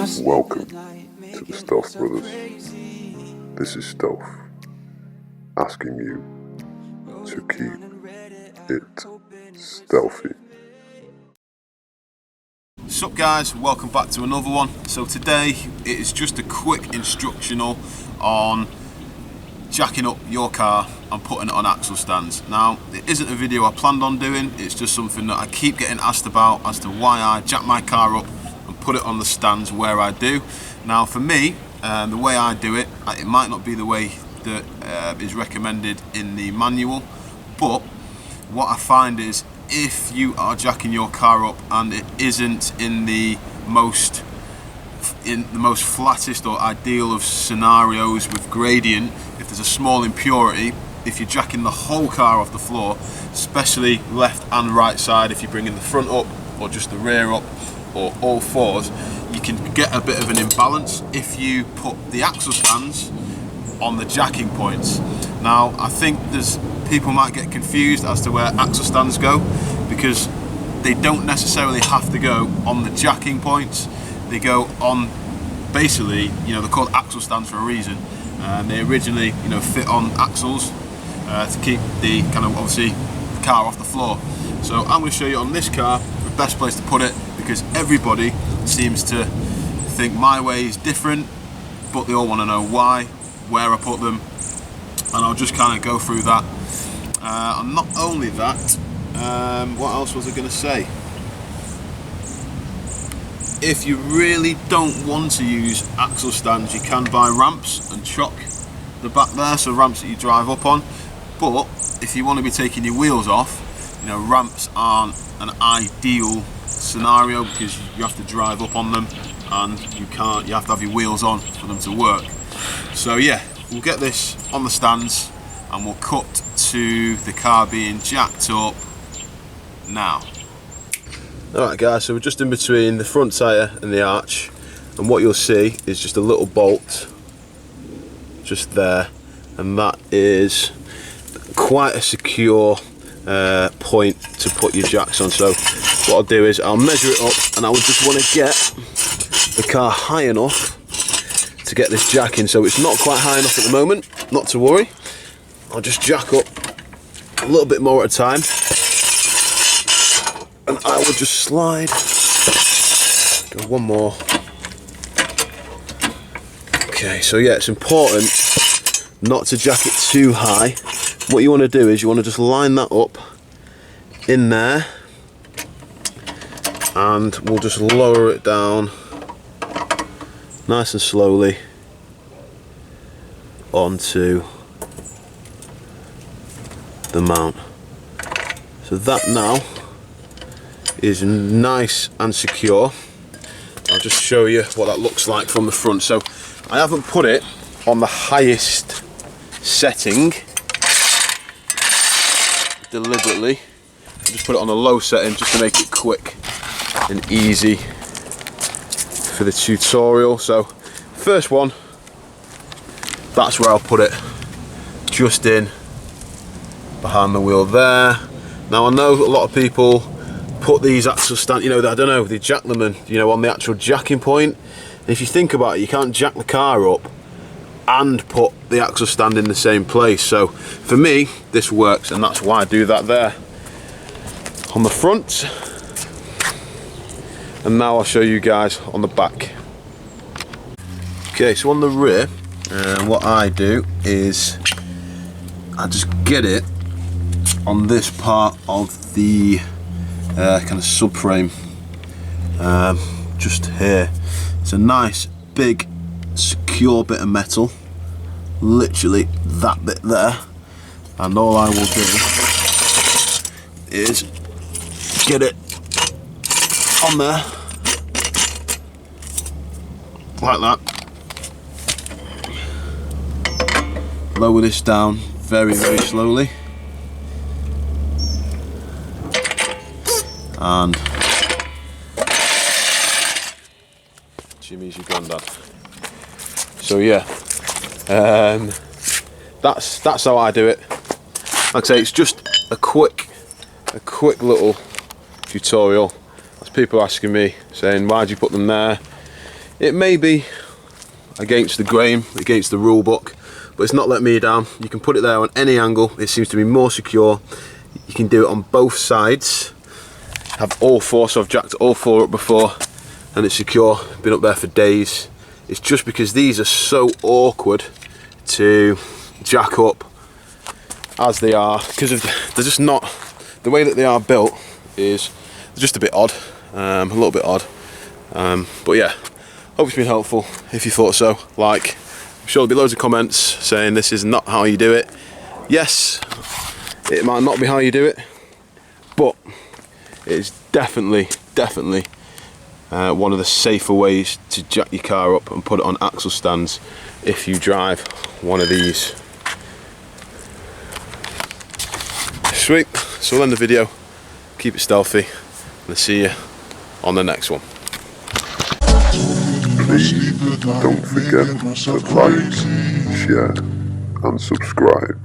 Welcome to the Stealth Brothers. This is Stealth, asking you to keep it stealthy. What's up guys, welcome back to another one. So today it is just a quick instructional on jacking up your car and putting it on axle stands. Now it isn't a video I planned on doing, it's just something that I keep getting asked about as to why I jack my car up and put it on the stands where I do. Now for me, the way I do it, it might not be the way that is recommended in the manual, but what I find is if you are jacking your car up and it isn't in the most flattest or ideal of scenarios with gradient, if there's a small impurity, if you're jacking the whole car off the floor, especially left and right side, if you're bringing the front up or just the rear up or all fours, you can get a bit of an imbalance if you put the axle stands on the jacking points. Now I think people might get confused as to where axle stands go, because they don't necessarily have to go on the jacking points. They go on, basically, they're called axle stands for a reason. They originally, fit on axles to keep the obviously the car off the floor. So I'm going to show you on this car the best place to put it, because everybody seems to think my way is different, but they all want to know why, where I put them, and I'll just kind of go through that. And not only that, what else was I going to say? If you really don't want to use axle stands, you can buy ramps and chock the back there, so ramps that you drive up on. But if you want to be taking your wheels off, ramps aren't an ideal scenario, because you have to drive up on them and you have to have your wheels on for them to work. So yeah, we'll get this on the stands and we'll cut to the car being jacked up now. Alright guys, so we're just in between the front tyre and the arch, and what you'll see is just a little bolt just there, and that is quite a secure point to put your jacks on. So what I'll do is I'll measure it up, and I would just want to get the car high enough to get this jack in. So it's not quite high enough at the moment, not to worry. I'll just jack up a little bit more at a time, and I will just slide. Go one more. Okay, so yeah, it's important not to jack it too high. What you want to do is you want to just line that up in there, and we'll just lower it down nice and slowly onto the mount. So that now is nice and secure. I'll just show you what that looks like from the front. So I haven't put it on the highest setting deliberately. I just put it on a low setting just to make it quick and easy for the tutorial. So first one, that's where I'll put it, just in behind the wheel there. Now I know a lot of people put these axle stands, I don't know, they jack them and on the actual jacking point. And if you think about it, you can't jack the car up and put the axle stand in the same place. So for me, this works, and that's why I do that there on the front. And now I'll show you guys on the back. Okay, so on the rear, what I do is I just get it on this part of the kind of subframe, just here. It's a nice big secure bit of metal, literally that bit there, and all I will do is get it on there like that, lower this down very slowly, and Jimmy's your granddad. So yeah, that's how I do it. Like I say, it's just a quick little tutorial. There's people asking me saying, why do you put them there? It may be against the grain, against the rule book, but it's not let me down. You can put it there on any angle. It seems to be more secure. You can do it on both sides. Have all four, so I've jacked all four up before and it's secure. Been up there for days. It's just because these are so awkward to jack up as they are, because of they're just not, the way that they are built is just a bit odd, a little bit odd, but yeah, hope it's been helpful. If you thought so, like, I'm sure there'll be loads of comments saying this is not how you do it. Yes, it might not be how you do it, but it is definitely one of the safer ways to jack your car up and put it on axle stands if you drive one of these. Sweet, so we'll end the video, keep it stealthy, and I'll see you on the next one. Please don't forget to like, share and subscribe.